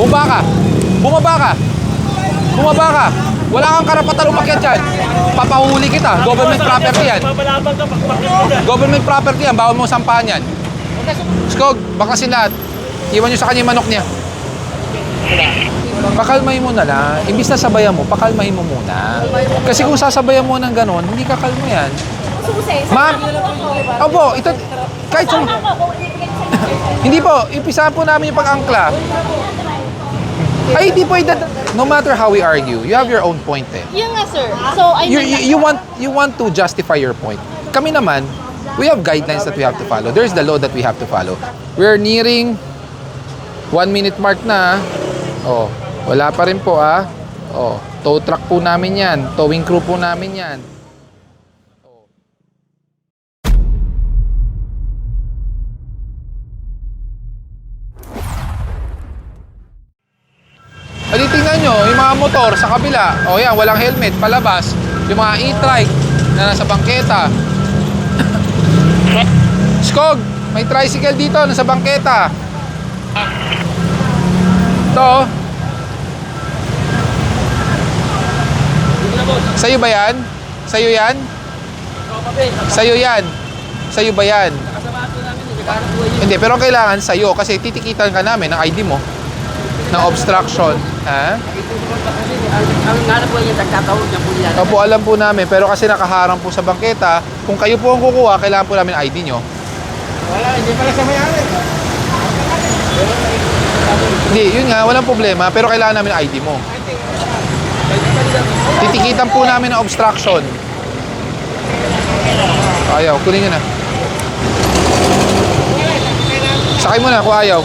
Bumaba ka. Bumaba ka. Bumaba ka. Wala kang karapatan umakyat dyan. Papahuli kita. Government property yan. Government property yan. Bawal mo sampahan yan. Skog, bakasin lahat. Iwan nyo sa kanya yung manok niya. Pakalmahin mo na lang. Imbis na sabayan mo, pakalmahin mo muna. Kasi kung sasabayan mo ng ganon, hindi kakalmo yan. Ma'am, opo, ito, kahit sum... Hindi po, impisahan po namin yung pag-angkla. Ay, hindi po, no matter how we argue, you have your own point eh. Yun nga, sir. So, You want to justify your point. Kami naman, we have guidelines that we have to follow. There's the law that we have to follow. We're nearing 1 minute mark na. Oh, wala pa rin po ah. Oh, tow truck po namin yan. Towing crew po namin yan. Adi, tingnan nyo, yung mga motor sa kabila. O yan, walang helmet, palabas. Yung mga e-trike na nasa bangketa. Skog, may tricycle dito, nasa bangketa. Ito. Sa'yo ba yan? Sa'yo yan? Sa'yo yan? Sa'yo ba yan? Hindi, pero kailangan sa'yo kasi titikitan ka namin ng ID mo. Ng obstruction. Ha? Opo, alam po namin. Pero kasi nakaharang po sa bangketa, kung kayo po ang kukuha, kailangan po namin ID nyo. Wala, hindi pala sa may-ari. Hindi, yun nga, walang problema. Pero kailangan namin ID mo. Titikitan po namin ng obstruction. Ayaw, kunin nyo na. Sakay mo na kung ayaw.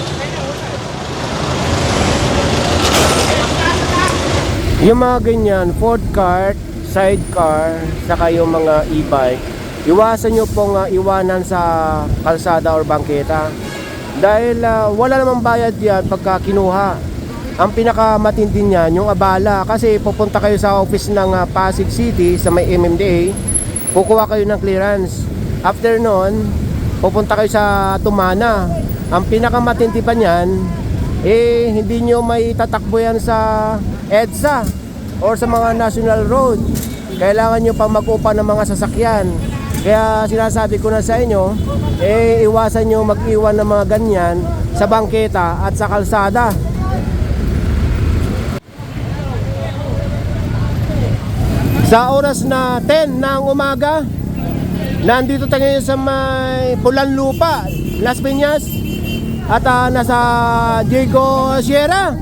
Yung mga ganyan, Ford cart, sidecar, saka yung mga e-bike, iwasan nyo pong iwanan sa kalsada or bangketa. Dahil wala namang bayad yan pagka kinuha. Ang pinakamatindi niyan, yung abala. Kasi pupunta kayo sa office ng Pasig City, sa may MMDA, kukuha kayo ng clearance. After nun, pupunta kayo sa Tumana. Ang pinakamatindi pa niyan, hindi nyo may tatakbo yan sa EDSA or sa mga national road. Kailangan nyo pang mag-upa ng mga sasakyan. Kaya sinasabi ko na sa inyo, iwasan nyo mag-iwan ng mga ganyan sa bangketa at sa kalsada. Sa oras na 10 ng umaga, nandito tayo ngayon sa may Pulan Lupa, Las Piñas, at nasa Diego Sierra.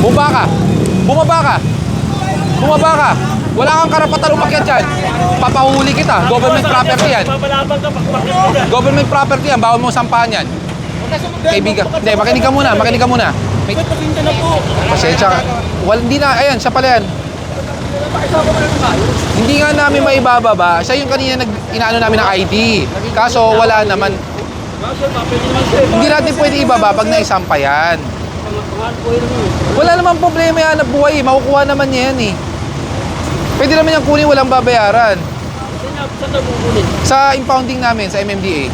Bumaba ka. Bumaba ka. Bumaba ka. Wala kang karapatan umakyat dyan. Papahuli kita. Government property yan. Government property yan. Bawal mo sampahan yan. Kaibigan. Hindi, makinig ka muna. Makinig ka muna. Pasensya ka. Hindi na. Ayan, siya pala yan. Hindi nga namin maibababa. Siya yung kanina inaano namin ng ID. Kaso wala naman. Hindi natin pwede ibaba pag naisampa yan. Wala namang problema yan na buhay. Makukuha naman niya yan eh. Pwede naman yung kunin, walang babayaran. Sa impounding namin, sa MMDA.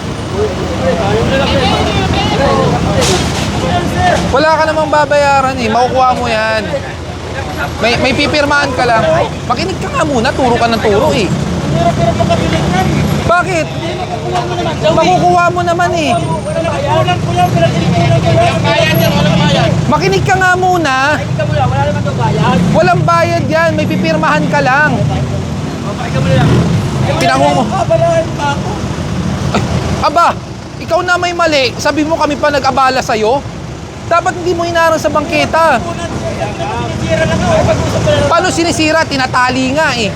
Wala ka namang babayaran eh. Makukuha mo yan. May pipirmahan ka lang. Makinig ka nga muna, turo ka ng turo eh. Bakit? Makukuha mo naman eh. Makinig ka nga muna. Walang bayad yan, may pipirmahan ka lang. Pinango mo. Aba, ikaw na may mali. Sabi mo kami pa nag-abala sa'yo. Dapat hindi mo hinarang sa bangketa. Paano sinisira? Tinatali nga eh.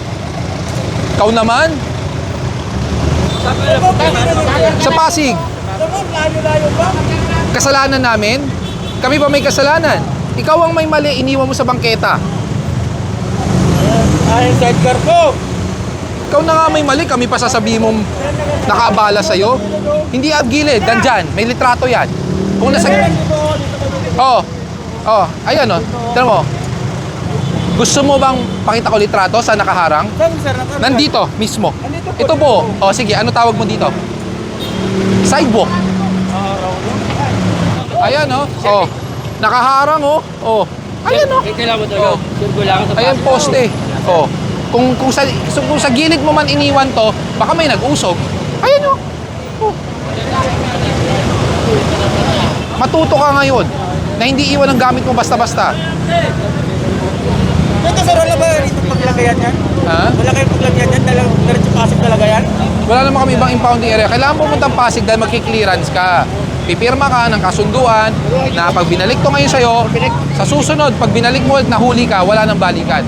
Ikaw naman? Sa Pasig. Kasalanan namin? Kami ba may kasalanan? Ikaw ang may mali, iniwan mo sa bangketa. Ay, sidecar po. Ikaw na nga may mali, kami pa sasabihin mong nakaabala sa'yo. Hindi gilid, dandyan, may litrato yan. Kung nasa... Ayan o, tignan mo. Gusto mo bang pakita ko litrato sa nakaharang? Nandito, mismo. Ito po. Sige, ano tawag mo dito? Sidewalk. Ayan, oh. Oh. Nakaharang, oh. Oh. Ayan, oh. Kailangan mo talaga. Sure ko lang. Ayan, poste. Oh. Kung sa gilid mo man iniwan to, baka may nag-usog. Ayan, oh. Oh. Matuto ka ngayon na hindi iwan ang gamit mo basta-basta. Ito sir, wala ba dito paglagayan yan? Ha? Wala kayong paglagayan yan? Diretso Pasig talaga yan? Wala naman kami ibang impounding area. Kailangan pumunta ang Pasig dahil magki-clearance ka. Pipirma ka ng kasunduan na pag binalik to ngayon sa'yo, sa susunod, pag binalik mo at nahuli ka, wala nang balikan.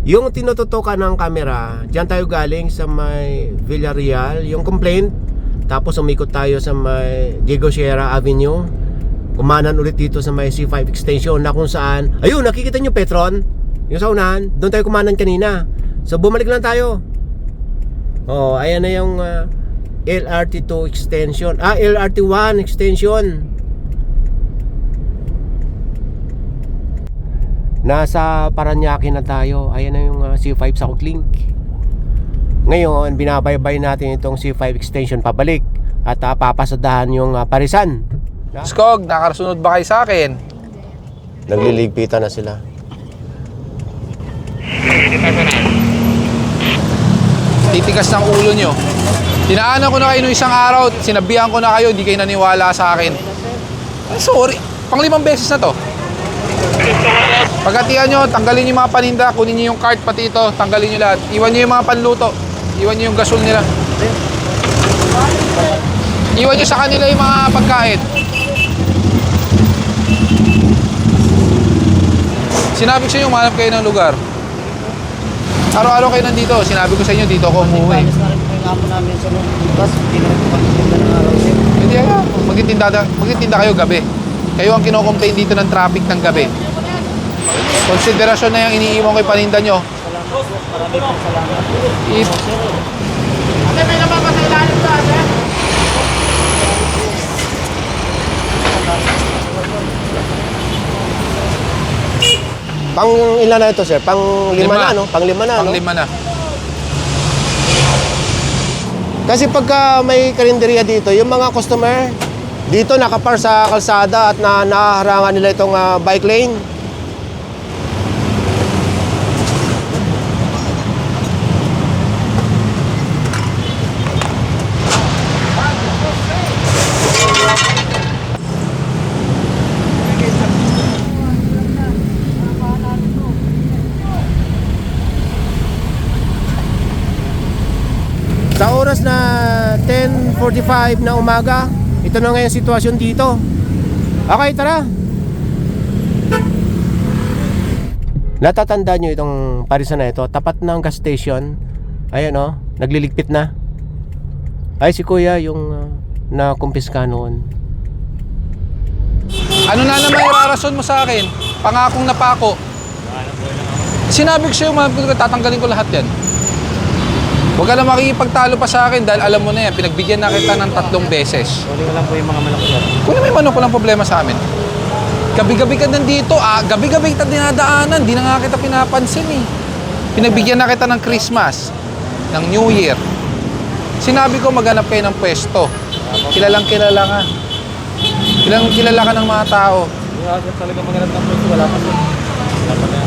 Yung tinututukan ng camera, diyan tayo galing sa may Villarreal, yung complaint. Tapos umikot tayo sa may Diego Sierra Avenue. Kumanan ulit dito sa may C5 extension na kung saan, ayun, nakikita nyo Petron, yung sa unahan, doon tayo kumanan kanina. So bumalik lang tayo. Oh, ayan na yung LRT2 extension. LRT1 extension. Nasa Paranaque na tayo. Ayan na yung C5 South Link. Ngayon, binabaybay natin itong C5 extension pabalik. At papasadahan yung Parisan. Skog, nakasunod ba kayo sa akin? Nagliligpitan na sila. Titigas ng ulo nyo. Tinaanan ko na kayo nung isang araw, sinabihan ko na kayo, hindi kayo naniwala sa akin. Ay, sorry, pang-5 beses na to. Pagkatian nyo, tanggalin nyo yung mga paninda, kunin nyo yung cart pati ito, tanggalin nyo lahat. Iwan nyo yung mga panluto, iwan nyo yung gasol nila. Iwan nyo sa kanila yung mga pagkain. Sinabi ko sa inyo, mahanap kayo ng lugar. Araw-araw kayo nandito, sinabi ko sa inyo, dito ako umuwi. Hindi kaya, magtitinda kayo gabi. Kayo ang kino-complain dito ng traffic ng gabi. Konsiderasyon na yung iniiwan ko yung paninda nyo. May naman pa sa ilalim ba? Pang ilan na ito, sir? Pang 5 na, no? Pang 5 na, no? Pang-5 na. Kasi pagka may karinderya dito, yung mga customer dito nakapar sa kalsada at naharangan nila itong bike lane. Sa oras na 10:45 na umaga, ito na ngayon sitwasyon dito. Okay, tara. Natatandaan nyo itong Parisan na ito, tapat ng gas station. Ayan o, nagliligpit na. Ay, si kuya yung nakumpiska noon. Ano na naman yung rarason mo sa akin? Pangakong napako. Sinabi ko sa'yo, tatanggalin ko lahat yan. Huwag ka na makikipagtalo pa sa akin dahil alam mo na yan, pinagbigyan na kita ng 3 beses. Kunin ko lang po yung mga manok sir. Kung may manok, walang problema sa amin. Gabi-gabi ka nandito, gabi-gabi kita dinadaanan, di na nga kita pinapansin eh. Pinagbigyan na kita ng Christmas, ng New Year. Sinabi ko maghanap kayo ng pwesto. Kilalang kilala ka. Kilalang kilala ka ng mga tao. Wala sir talaga maghanap ng pwesto. Wala pa sir.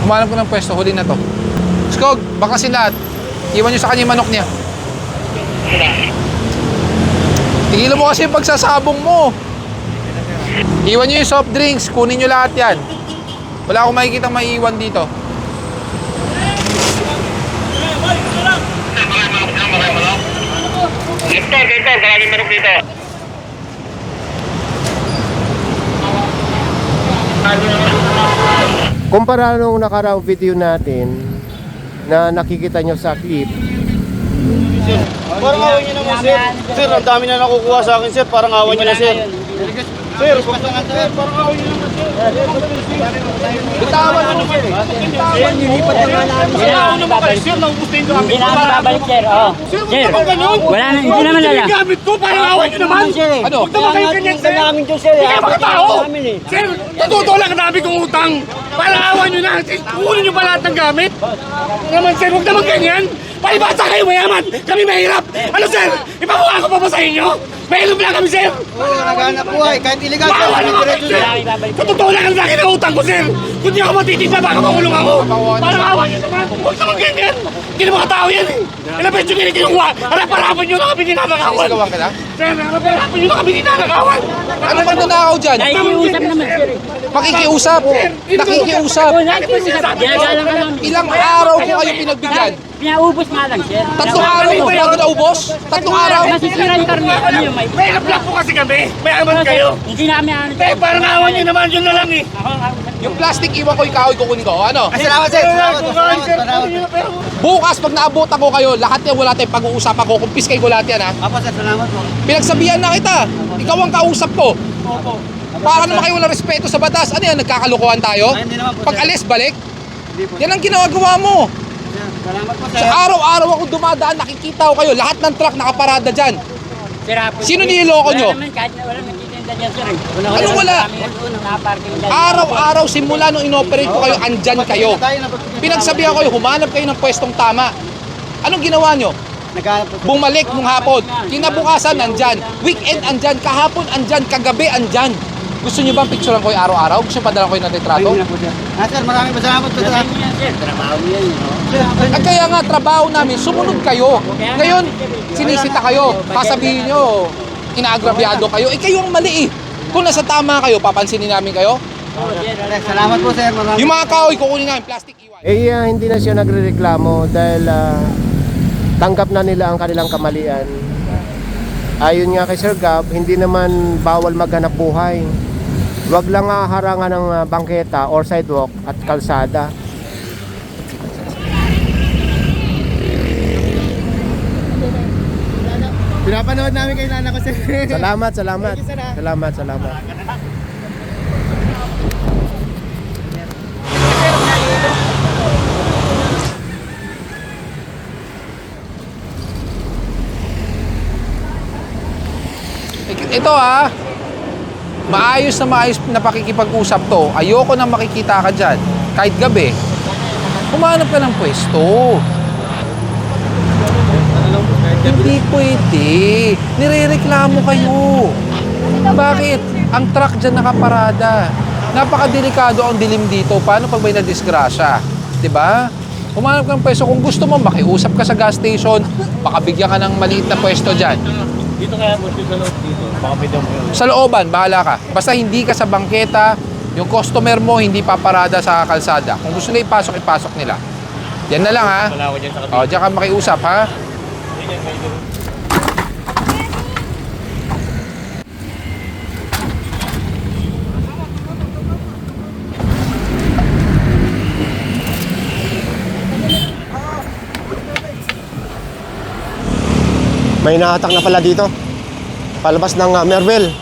Humanap ko ng pwesto, huli na to. Skog, baka si lahat. Iwan nyo sa kanya yung manok niya. Tigilan mo kasi yung pagsasabong mo. Iwan nyo yung soft drinks, kunin nyo lahat yan. Wala akong makikita maiiwan dito. Victor, maraming manok dito. Kumpara nung nakaraang video natin na nakikita nyo sa clip, Parang awan nyo naman sir. Sir, ang dami na nakukuha sa akin sir. Parang awan nyo na sir. Sir, parang awan nyo naman sir. Bitawan mo sir. Sir, nilipat na nga namin sir. Awan naman kayo sir. Naubos na yung gamit Hindi ko. namin babalik, sir. Oh. Sir, Sir, huwag naman ganun. wala na, hindi naman lala. Yung gamit ko, parang awan nyo naman. Ano? Huwag naman kayo ganyan sir. namin to, sir. Hindi kayo makatao. Namin, eh. Sir, totoo lang ang dami kong utang. Parang awan nyo na. Kunin nyo pa lahat ng gamit. Naman sir, huwag naman ganyan. Palibasa kayo mayaman! Kami mahirap! Ano sir? Ipamukha ko pa ba sa inyo? Mahirap lang kami sir! Oo, naghanap buhay. Kahit illegal, sir. Bawa naman Diretso, sir! sir. Sa totoo lang ang laki ng utang ko sir! Kung di ako matitigna, baka makulong ako! Parang awa niyo naman! Huwag naman ganyan! Hindi na mga tao yan eh! Ilang beses nyo kinukuha! Harap-harapan nyo na kami ninanakawan! Sigawan ka na? Sir, harap-harapan nyo na kami ninanakawan! Ano bang nanakaw dyan? Nakikiusap naman, sir. Makikiusap. Nakikiusap. Oo, nakikiusap. Ginagalang ka namin. Ilang araw ko kayo pinagbigyan? Pinaubos nga lang, sir. 3 araw ko bago naubos? 3 araw? Masisira yung karne. Ano yun, may... Mahirap lang po kasi kami! Mayaman kayo! Hindi namin ano. Eh, parang awan nyo naman, yun na lang eh! Yung plastic iwan ko, yung kahoy kukunin ko. Ano? Salamat, sir. Salamat, Kumain, sir! salamat. Bukas, pag naabutan ko kayo, lahat yan wala tayong pag-uusapan ko. Kumpiskay ko lahat yan, ha? Apo, sir. Salamat po. Pinagsabihan na kita. Ikaw ang kausap ko. Para naman kayo walang respeto sa batas. Ano yan, nagkakalukuhan tayo? Ay, hindi naman po, sir. Pag alis, balik? Hindi po. Yan ang ginagawa mo. Sir, salamat po, Sa sir. araw-araw ako dumadaan, nakikita ko kayo. Lahat ng truck nakaparada dyan. Sino niloloko nyo? Wala naman, kahit na wala nagtitinda dyan, sir. Anong wala? Nakaparking dyan. Araw-araw, simula nung inoperate ko kayo, andyan kayo. Pinagsabihan ko kayo, humanap kayo ng pwestong tama. Anong ginawa nyo? Naghanap po, sir. Bumalik nung hapon. Kinabukasan, andyan. Weekend, andyan. Kahapon, andyan. Kagabi, andyan. Gusto nyo bang picturean ko yung araw-araw? Gusto nyo padala ko yung natitrato? Ayun na po, sir. Sir, maraming salamat po, sir. Sabi niya, sir, trabaho yan. At kaya nga, trabaho namin, sumunod kayo. Ngayon, sinisita kayo. Sasabihin nyo, inaagrabyado kayo. Eh, kayo ang mali eh. Kung nasa tama kayo, papansinin namin kayo. Sir, salamat po, sir. Maraming Yung mga kahoy, kukunin namin, plastic iwan. Hindi na siya nagrereklamo dahil tanggap na nila ang kanilang kamalian. Ayon nga kay Sir Gab, hindi naman bawal maghanap buhay. Huwag lang harangan ng bangketa or sidewalk at kalsada. Pinapanood namin kay Nana ko, sir. Salamat, salamat. Salamat, salamat. Ito maayos na pakikipag-usap to. Ayoko na makikita ka dyan. Kahit gabi. Humanap ka ng pwesto. Hindi pwede. Nirereklamo kayo. Bakit? Ang truck dyan nakaparada. Napakadelikado ang dilim dito. Paano pag may nadisgrasya? Diba? Humanap ka ng pwesto. Kung gusto mo, makiusap ka sa gas station. Baka bigyan ka ng maliit na pwesto dyan. Dito kaya mo sa loob dito. Baka pwede mo yun. Sa looban, bahala ka. Basta hindi ka sa bangketa, yung customer mo hindi paparada sa kalsada. Kung gusto nila ipasok nila. Yan na lang ha. Malawan dyan sa O, diyan ka makiusap ha. May naatak na pala dito. Palabas ng Mervel.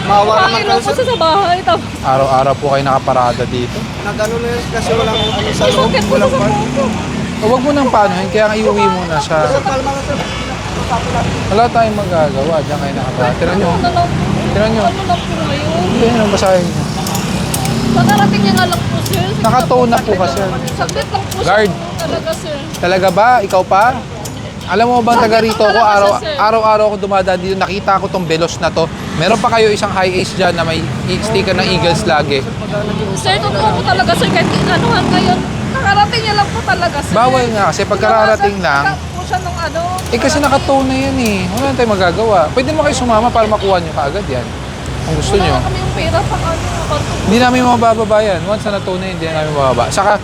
Mawa naman kayo, sir. sa bahay, tapos Araw-araw po kayo nakaparada dito. Nagano na yun kasi walang ano sa loob. sakit po sa puso. O, wag mo nang paanohin, kaya nga iuwi muna siya. Kalma na, sir. Wala tayong magagawa. Diyan kayo nakaparada. Tira nyo. Ano lang po? Tira nyo. Ano lang po ngayon? Hindi nyo basahin nyo. Nakarating niya nga lang po, sir. Nakatone na po kasi. Saglit lang po Guard. siya talaga, sir. Talaga ba? Ikaw pa? Alam mo bang taga rito ako, araw-araw ako dumadaan dito, nakita ko tong Velos na to. Meron pa kayo isang high ace dyan na may sticker ng Eagles lagi. Sir, totoo po talaga, sir. Kahit anuhan ngayon, nakarating niya lang po talaga, sir. Bawal nga kasi pagkararating lang. po siya nung ano. Eh kasi nakatone na yan eh. Wala na tayong magagawa. Pwede mo kayo sumama para makuha nyo kaagad yan. Kung gusto nyo. Wala kami yung pera pang ano. Hindi namin mabababa yan. Once na natone na yun, hindi na namin mababa. Saka,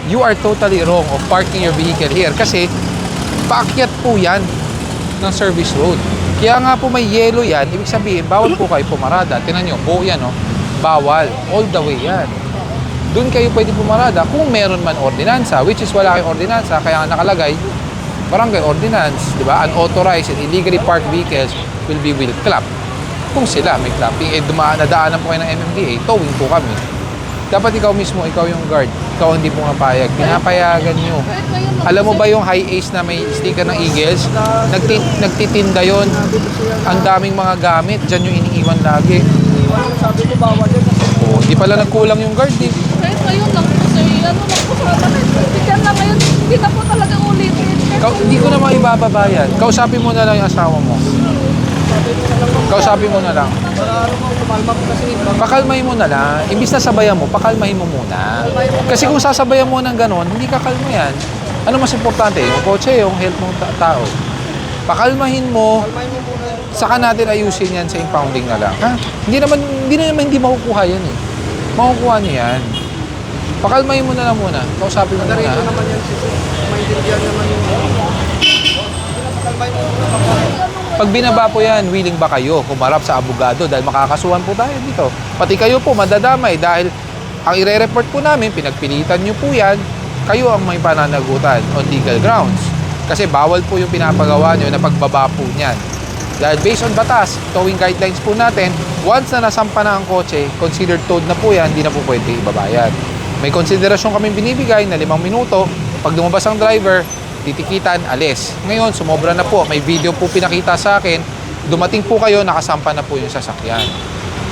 you are totally wrong of parking your vehicle here. Kasi, paakyat po yan ng service road. Kaya nga po may yellow yan, ibig sabihin, bawal po kayo pumarada. Tingnan nyo, buo yan, oh. Bawal. All the way yan. Doon kayo pwede pumarada kung meron man ordinansa, which is wala kayong ordinansa, kaya nga nakalagay, barangay ordinance, di ba? Unauthorized and illegally parked vehicles will be wheel clap. Kung sila may clapping, nadaanan po kayo ng MMDA, towing po kami. Dapat ikaw mismo, ikaw yung guard. Ikaw hindi po napayag. Pinapayagan nyo. Alam mo ba yung high ace na may sticker ng Eagles? Nagtitinda yon. Ang daming mga gamit. Diyan yung iniiwan lagi. Sabi ko bawal yun. Oh, hindi pala nagkulang yung guard eh. Kahit ngayon lang po, sir. ano lang po sa akin. Bigyan lang ngayon, hindi na po talaga ulitin. Hindi ko naman ibababa yan. Kausapin mo na lang yung asawa mo. Kausapin mo na lang. Pakalmahin mo na lang. Imbis na sabayan mo, pakalmahin mo muna. Kasi kung sasabayan mo ng ganon, hindi kakalma yan. Ano mas importante? Yung kotse, yung health ng tao. Pakalmahin mo, saka natin ayusin yan sa impounding na lang. Ha? Hindi naman hindi makukuha yan eh. Makukuha niyo yan. Pakalmahin mo na lang muna. Kausapin mo muna. naman yan, maintindihan naman yung... Pag binaba po yan, willing ba kayo kumarap sa abogado dahil makakasuhan po tayo dito? Pati kayo po madadamay dahil ang ire-report po namin, pinagpilitan nyo po yan, kayo ang may pananagutan on legal grounds. Kasi bawal po yung pinapagawa nyo na pagbaba po niyan. Dahil based on batas, towing guidelines po natin, once na nasampa na ang kotse, considered towed na po yan, hindi na po pwede ibabayad. May konsiderasyon kami binibigay na 5 minuto, pag lumabas ang driver, titikitan, alis. Ngayon, sumobra na po. May video po pinakita sa akin. Dumating po kayo, nakasampa na po yung sasakyan.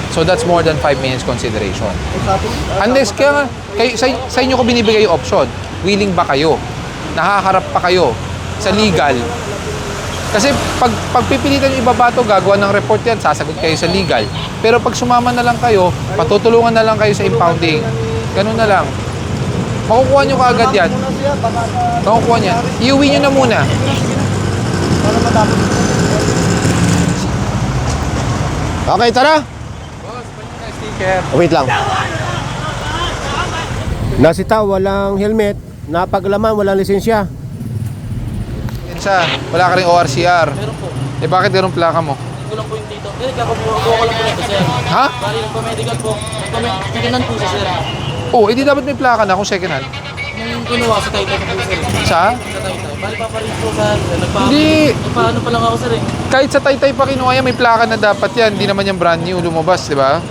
So that's more than 5 minutes consideration. Unless, kaya sa inyo ko binibigay yung option. Willing ba kayo? Nakaharap pa kayo sa legal? Kasi pag pipilitan yung ibaba to, gagawa ng report yan, sasagot kayo sa legal. Pero pag sumama na lang kayo, patutulungan na lang kayo sa impounding. Ganun na lang. Makukuha nyo kaagad yan. Makukuha niya. Iuwi nyo na muna. Okay, tara. Wait lang. Nasita, walang helmet. Napaglaman, walang lisensya. Wala ka rin ORCR. Eh bakit ganun plaka mo? Hindi ko lang po yung dito. Nagkakabuha ko lang po ito, sir. Ha? Bali, nagpa-medical po. Nagpa-medical po siya, sir. Oh, edi dapat may plaka na kung second hand. Nung kinuha sa Taytay po, sir. Sa? Sa Taytay. Bali, paparin po sa... Hindi. Nagpa-ano pa lang ako, sir, eh. Kahit sa Taytay pa kinuha yan, may plaka na dapat yan. Hindi naman yan brand new lumabas, di ba?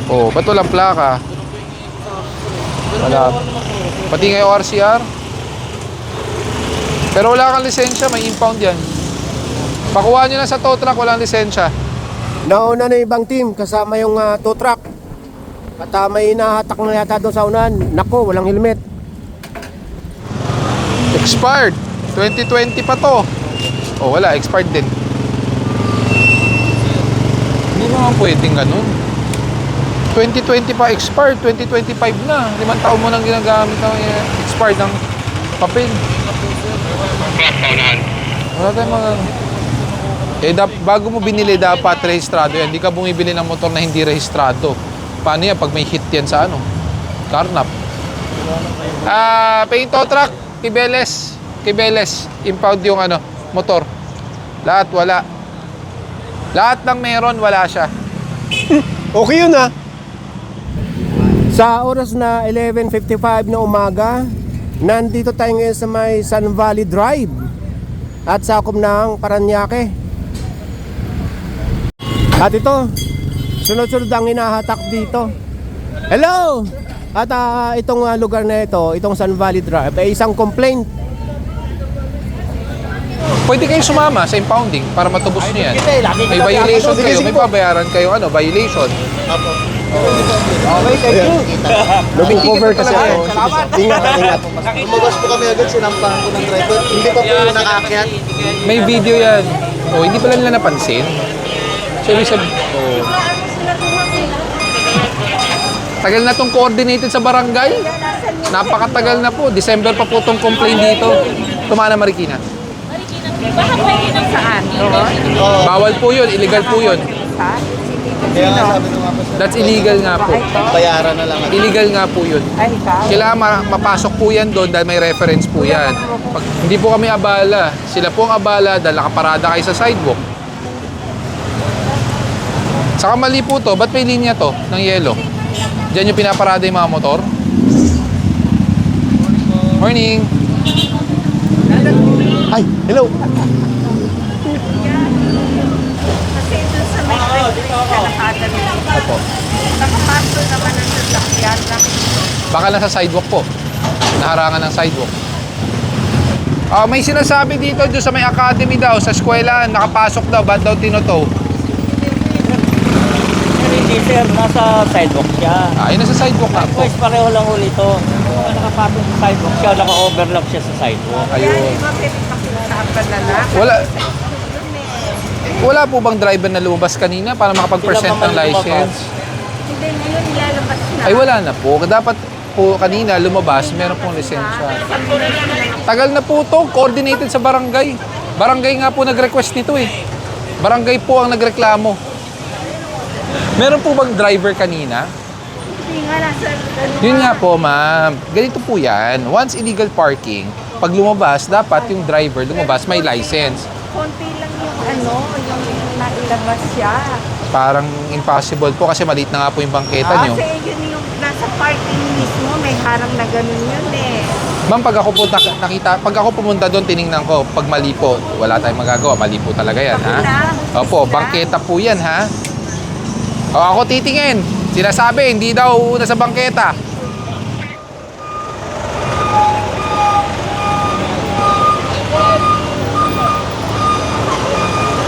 Oh, ba't walang plaka? Wala. Pati nga yung ORCR? Pero wala kang lisensya, may impound yan. Pakuha nyo na sa tow truck, walang lisensya. Nauna na ibang team kasama yung tow truck. At may nahatak na yata doon sa unan. Nako, walang helmet. Expired. 2020 pa to. Oh, wala. Expired din. Hindi naman pwedeng ganun. 2020 pa expired. 2025 na. 5 taon mo nang ginagamit ang expired ng papel. Wala tayong mga... bago mo binili, dapat rehistrado yan. Hindi ka bumibili ng motor na hindi rehistrado. Paano yan pag may hit yan sa ano? Carnap. Paint tow truck. Kibeles. Impound yung ano, motor. Lahat wala. Lahat ng meron, wala siya. Okay yun ah. Sa oras na 11:55 na umaga, nandito tayo ngayon sa may Sun Valley Drive at sakop ng Paranaque. At ito, sunod-sunod ang hinahatak dito. Hello! At itong lugar na ito, itong Sun Valley Drive, ay isang complaint. Pwede kayo sumama sa impounding para matubos niyo yan. May violation kayo, may babayaran kayo, ano, violation. Okay, thank you. Looking cover kasi ako. Ingat. Lumabas po kami agad, sinampahan ko ng driver. Hindi pa po nakakyat. May video yan. Oh, hindi pala nila napansin. So, ibig sabihin, tagal na tong coordinated sa barangay. Napakatagal na po. December pa po tong complaint dito. Tumana Marikina. Bakit may ginang saan? Bawal po yun. Illegal po yun. Kaya nga sabi ko nga po, That's illegal nga po. bayaran na lang. Illegal nga po yun. Kailangan mapasok po yan doon dahil may reference po yan. Pag, hindi po kami abala. Sila po ang abala dahil nakaparada kayo sa sidewalk. Saka mali po to. Ba't may linya to ng yelo? Diyan yung pinaparada yung mga motor. Morning. Ay, hello. Kasi doon sa may ka nakadami. Opo. Nakapasok naman ang sasakyan lang. Baka nasa sidewalk po. Naharangan ng sidewalk. May sinasabi dito doon sa may academy daw, sa eskwela, nakapasok daw, ba't daw tinotow? Hindi, sir. Nasa sidewalk siya. Ay, nasa sidewalk na po. Boys, pareho lang ulit ito. yung nakapasok sa sidewalk, siya naka-overlock siya sa sidewalk. Kaya Ayun. di ba pwede pakiusapan na lang? Wala. Wala po bang driver na lumabas kanina para makapag-present ng license? Hindi, ngayon ilalabas na. Ay wala na po. Dapat po kanina lumabas, meron pong lisensya. Tagal na po to, coordinated sa barangay. Barangay nga po nag-request nito eh. Barangay po ang nagreklamo. Meron po bang driver kanina? Hindi nga nasa... Yun nga po, ma'am. Ganito po yan. Once illegal parking, pag lumabas, dapat yung driver lumabas may license. Konti lang yung yung nailabas siya. Parang impossible po kasi maliit na nga po yung bangketa nyo. Kasi yun yung nasa parking mismo, may harang na ganun yun eh. Ma'am, pag ako po pag ako pumunta doon, tiningnan ko, pag mali po, wala tayong magagawa. Mali po talaga yan, ha? Opo, bangketa po yan, ha? O, ako titingin. Sinasabi, hindi daw nasa bangketa.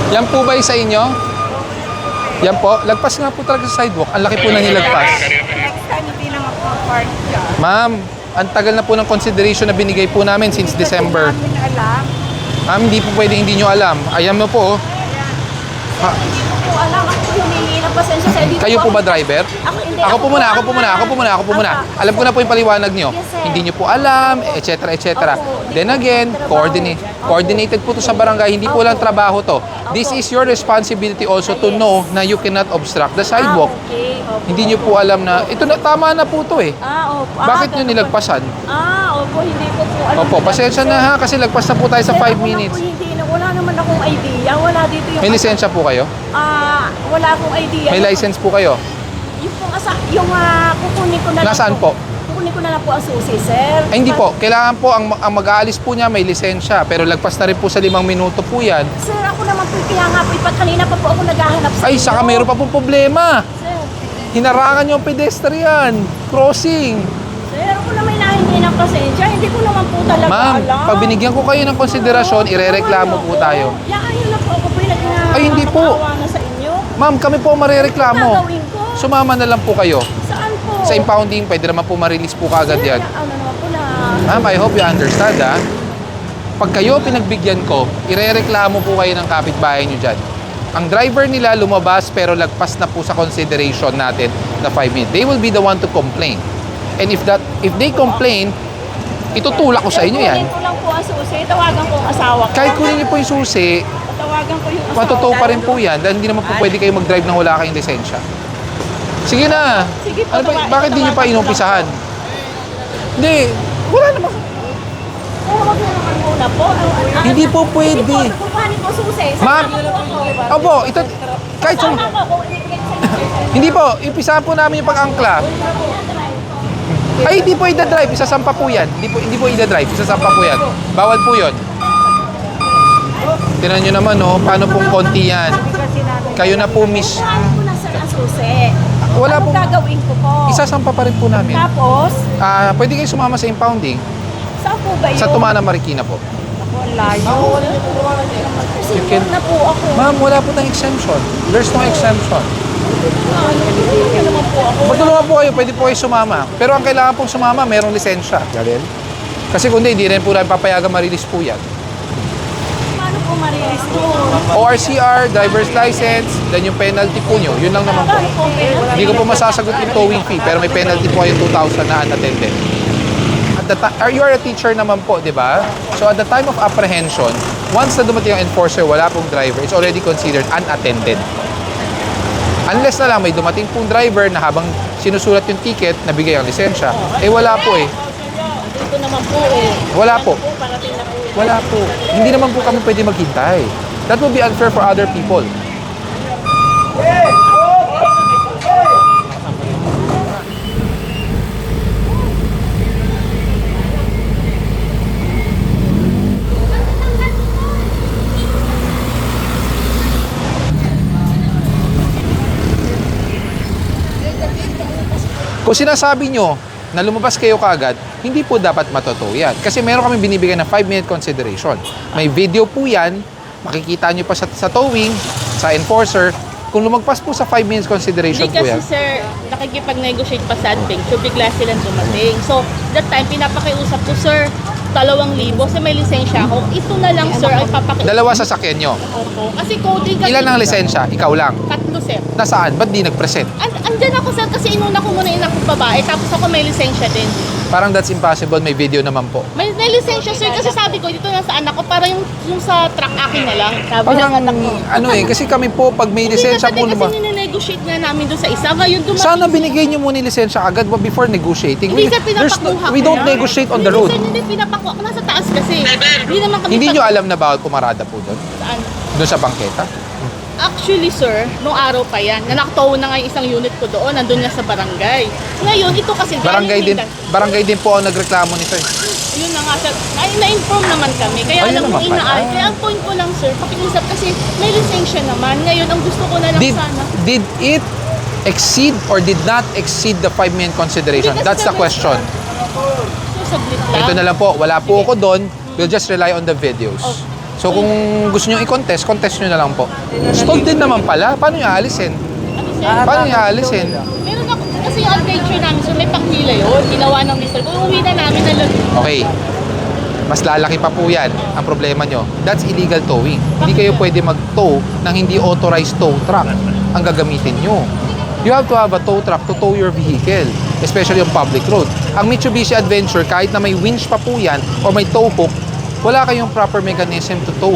Yan po ba yung sa inyo? Yan po. Lagpas nga po talaga sa sidewalk. Ang laki po na nilagpas. Next time, hindi na magpa-park siya. Ma'am, ang tagal na po ng consideration na binigay po namin since December. Hindi namin alam. Ma'am, hindi po pwede hindi nyo alam. Ayan mo po. Oh. Ha, Hindi ko po alam. Ako po humingi ng pasensya sa dito. kayo po ba driver? Ako hindi. Ako po muna. Alam ko na po yung paliwanag nyo. Yes, sir. Hindi nyo po alam, etc. Opo. Then again, coordinated po to sa barangay. Hindi po lang trabaho to. This is your responsibility also to know na you cannot obstruct the sidewalk. Okay. Opo. Hindi nyo po alam na, ito na, tama na po to eh. Opo. Bakit nyo ganun po. nilagpasan? Opo. Hindi ko po alam. Opo, pasensya na ha, kasi lagpas na po tayo sa 5 minutes. Wala naman akong idea. Wala dito yung... May lisensya po kayo? Wala akong idea. May license po kayo? Kukunin ko na Nasaan lang po? Kukunin ko na lang po ang susi, sir. Ay, hindi po. Kailangan po, ang mag-aalis po niya may lisensya. Pero lagpas na rin po sa 5 minuto po yan. Sir, ako naman po, kaya nga po, kanina pa po ako naghahanap sa Ay, inyo. saka mayroon pa pong problema. Sir, Hinarangan yung pedestrian. Crossing. sir, ako naman nahingi ng pasensya. Hindi ko naman po talaga Ma'am, alam. pag binigyan ko kayo ng konsiderasyon, irereklamo po tayo. Yaan nyo na po ako po yung Ay, hindi po. na sa inyo. Ma'am, kami po marereklamo. Gagawin ko. Sumama na lang po kayo. Saan po? Sa impounding, pwede naman po ma-release po kagad yan. Ano naman po na... Ma'am, I hope you understand, ha? Pag kayo pinagbigyan ko, irereklamo po kayo ng kapitbahay nyo dyan. Ang driver nila lumabas pero lagpas na po sa consideration natin na 5 minutes. They will be the one to complain. And if they complain, itutulak ko sa inyo yan. Kunin ko lang po ang susi. Tawagan ko ang asawa ko. Kahit kunin niyo po yung susi, Tawagan ko yung asawa matutuo ko. pa rin po yan dahil hindi naman po pwede kayo mag-drive nang wala kayong lisensya. Sige na. Sige po, Ano ba, bakit di niyo pa inumpisahan? Hindi. Wala naman. Huwag na naman muna po. Hindi po pwede. Hindi po, kukuhanin ko susi. Ma'am. Sasama po ako. Opo, ito, kahit Sasama po ako. Ibigay ko sa inyo. hindi po, impisahan po namin yung pag-angkla. Ay, hindi po i-drive, isasampa po yan. Hindi po i-drive, isasampa po yan. Bawal po yun. Tingnan nyo naman, oh, paano pong konti yan. Kayo na po, miss. Kukuhanin ko na sa ang susi. Wala Ano pong, gagawin ko po? isasampa pa rin po namin. Tapos, Pwede kayo sumama sa impounding. saan po ba yun? Sa Tumana, Marikina po. Ako, ang layo. You can- Senior na po ako. Ma'am, wala po tayong exemption. There's no exemption. Hindi naman po ako. Matulungan po kayo, pwede po kayo sumama. Pero ang kailangan pong sumama, merong lisensya. Galing? Kasi kundi, hindi rin po namin papayagan ma-release po yan. Paano po marilis to? ORCR, driver's license, then yung penalty po nyo, yun lang naman po. Bakit po penalty? Hindi ko po masasagot yung towing fee, pero may penalty po kayo 2,000 na unattended. You are a teacher naman po, di ba? So at the time of apprehension, once na dumating ang enforcer, wala pong driver, it's already considered unattended. Unless na lang may dumating pong driver na habang sinusulat yung ticket, nabigay ang lisensya. Eh wala po eh. Dito naman po eh. Wala po. Parating na po. Wala po. Hindi naman po kami pwede maghintay. That will be unfair for other people. Kung sinasabi nyo na lumabas kayo kaagad, hindi po dapat matotoo yan. Kasi meron kami binibigay na 5-minute consideration. May video po yan, makikita nyo pa sa towing, sa enforcer, kung lumagpas po sa 5 minutes consideration Hindi po kasi yan. sir, nakikipag-negotiate pa sa adventure, bigla silang dumating. So, that time, pinapakiusap ko, sir, 2,000 kasi may lisensya ako. Ito na lang, sir, ay papakiusap. Dalawa sasakyan nyo. Opo. Kasi coding kasi. Ilan ang lisensya? Ikaw lang. 3, sir. Nasaan? Ba't di nag-present? Andyan ako, sir, kasi inuna ko muna yung anak kong babae, tapos ako may lisensya din. Parang that's impossible. May video naman po. May lisensya, sir, kasi sabi ko, dito lang sa anak ko, para yung sa truck akin na lang. Sabi Parang, ng anak ko. ano kasi kami po, pag may lisensya po, Kasi nine-negotiate nga namin doon sa isa. Ngayon dumating. sana binigay nyo muna yung lisensya agad before negotiating. Hindi, sir, pinapakuha We ko don't yan. negotiate on the road. Hindi, pinapakuha ko. Nasa taas kasi. Hindi naman kami Hindi nyo alam na bawal pumarada po doon? Saan? Doon sa bangketa? Actually, sir, nung araw pa yan, nanaktaw na nga yung isang unit ko doon, nandun nga sa barangay. Ngayon, ito kasi Barangay din po ang nagreklamo nito eh. Yun na nga, sir. Na-inform naman kami. Kaya Ayun lang naman kung pala. inaay. Kaya ang point ko lang, sir, pakiusap kasi may lisensya naman. Ngayon, ang gusto ko na lang sana. Did it exceed or did not exceed the 5-minute consideration? Hindi, That's the question. So, saglit lang. Ito na lang po, wala po ako doon. We'll just rely on the videos. So kung gusto nyo i-contest, contest nyo na lang po. Stalled din naman pala. Paano nyo aalisin? Ano, sir? Paano nyo aalisin? Meron ako, kasi yung adventure namin, sir, may pangpila yun. Ginawa ng mister ko. Uwi na namin na lang. Okay. Mas lalaki pa po yan ang problema nyo. That's illegal towing. Hindi kayo pwede mag-tow ng hindi authorized tow truck ang gagamitin nyo. You have to have a tow truck to tow your vehicle, especially on public road. Ang Mitsubishi Adventure, kahit na may winch pa po yan o may tow hook, wala kayong proper mechanism to tow.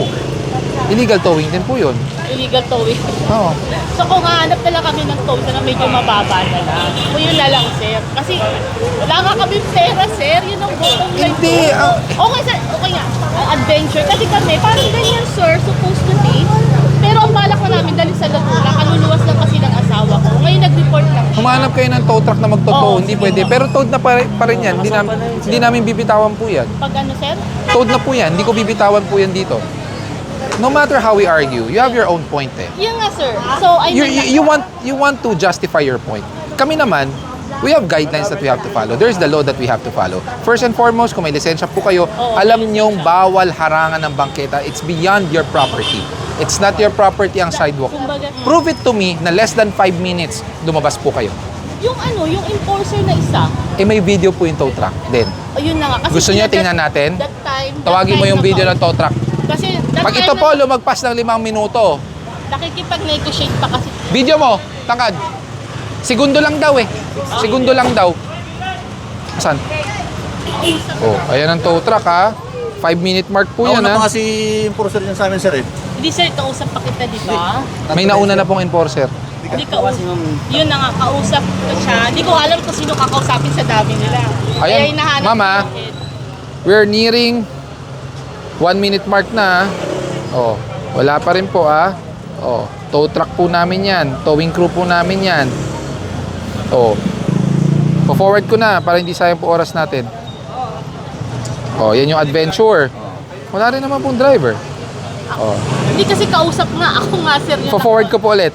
Illegal towing din po yun. Illegal towing. Oo. So kung hanap na lang kami ng tow na medyo mababa na lang, kung yun na lang, sir. Kasi wala nga kami pera, sir. Yun ang bottom line. Hindi, ko. Okay, sir. Okay nga. Adventure. Kasi kami, parang ganyan, sir, supposed to be. Pero ang balak na namin dahil sa Laguna, kaluluwas lang kasi ng asawa ko. Ngayon nag-report lang siya. Humanap kayo ng tow truck na magtotow, Oo, hindi sige. pwede. Pero towed na pa rin yan. Hindi namin bibitawan po yan. Pag ano, sir? Towed na po yan. Hindi ko bibitawan po yan dito. No matter how we argue, you have your own point eh. Yun nga, sir. So, I mean, You want to justify your point. Kami naman, we have guidelines that we have to follow. There's the law that we have to follow. First and foremost, kung may lisensya po kayo, alam nyong bawal harangan ng bangketa. It's beyond your property. It's not your property ang sidewalk. kumbaga, Prove it to me na less than 5 minutes, lumabas po kayo. yung ano, yung enforcer na isa, Eh may video po yung tow truck din. ayun na nga. Kasi Gusto niyo tingnan natin? That time, Tawagin mo yung video ng tow truck. Kasi that Pag time ito po lumagpas ng 5 minuto, nakikipag-negotiate pa kasi. video mo, tangkad. Segundo lang daw eh. Segundo lang daw. Saan? Oh, ayan ang tow truck ha. 5-minute mark po yan ha. kasi enforcer niya sa amin, sir eh. Hindi, sir, kausap pa kita, di ba? May nauna na pong enforcer. Hindi kausap. Yun na nga, kausap ko siya. Hindi ko alam kung sino kakausapin sa dami nila. Kaya Ayan, hinahanap mama. ko bakit. We're nearing 1-minute mark na. Oh, wala pa rin po ah. Oh, tow truck po namin yan. Towing crew po namin yan. Oh. Po-forward ko na para hindi sayang po oras natin. Oh, yan yung adventure. Wala rin naman pong driver. Oh. Hindi kasi kausap nga. Ako nga, sir. Yung Po-forward ko po ulit.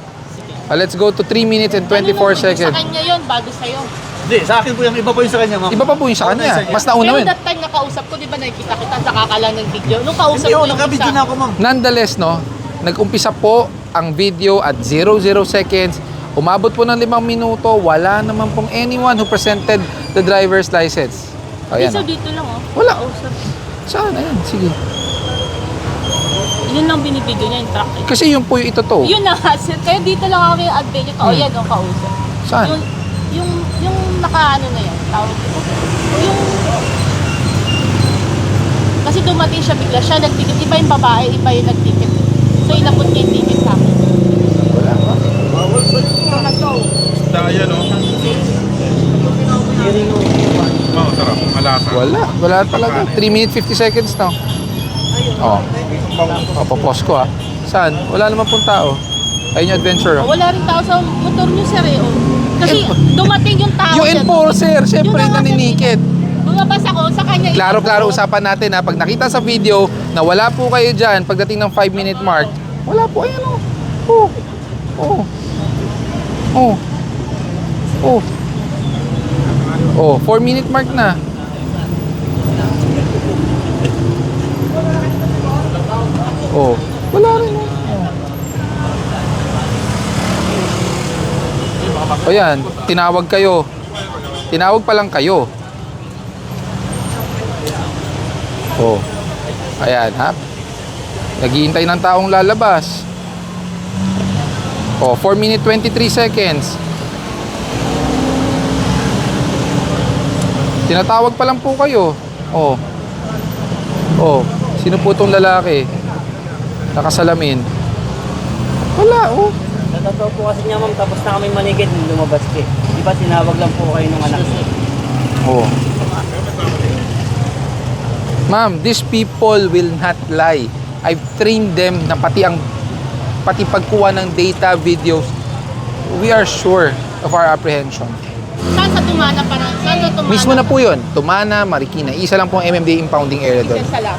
Let's go to 3 minutes and 24 Sa seconds. kanya yun, bago sa'yo. Hindi, sa akin po yung iba po yung sa kanya, ma'am. Iba pa po yung sa kanya. Mas nauna Pero yun. that time nakausap ko, di ba nakikita kita, nakakalang ng video. Nung kausap Hindi, ko oh, yung nakabidyo isa. na ako, ma'am. Nonetheless, no, nag-umpisa po ang video at 00 seconds. Umabot po ng 5 minuto. Wala naman pong anyone who presented the driver's license. Ayan. So dito lang, oh. Wala. Kausap. Saan? Ayan, sige. Yun lang binibigyo niya yung truck. Eh. Kasi yun po yung ito to. Yun na nga, sir. Kaya dito lang ako yung adventure. Oh, yan, oh, kausap. Saan? Yung naka-ano na yan, tawag ko. Yung... Kasi dumating siya bigla, siya nagticket. Iba yung babae, iba yung nagticket. So, inabot niya yung ticket sa akin. Wala pa. Daya, no? Oo, sarap. Malasa. Wala. Wala talaga. 3 minutes 50 seconds na. Oh. Papapost ko ha. Saan? Wala naman pong tao. Ayun yung adventure. Oh. Wala rin tao sa motor niyo, sir, eh. Oh. Kasi dumating yung tao. Yung sir. enforcer, syempre Yun na nga, sir, naninikit. Lumabas ako sa kanya. Klaro-klaro usapan natin ha. Pag nakita sa video na wala po kayo dyan, pagdating ng 5-minute mark, wala po. Ayan o. Oh. Oh. Oh. Oh. Oh, 4-minute mark na. Oh. Wala rin. Oh. O yan, tinawag kayo. Tinawag pa lang kayo. Oh. Ayan, ha? Naghihintay ng taong lalabas. Oh, 4 minutes 23 seconds. Tinatawag pa lang po kayo. Oh. Oh, sino po tong lalaki? Nakasalamin. Wala, oh. Sa totoo po kasi niya ma'am, tapos na kami manigid, lumabas ka eh. Di ba tinawag lang po kayo ng anak niya? Oh. Ma'am, these people will not lie. I've trained them na pati pagkuha ng data, videos. We are sure of our apprehension. Saan sa Tumana pa na? Saan sa Tumana? Mismo na po yun. Tumana, Marikina. Isa lang po ang MMDA impounding area doon. Isa lang.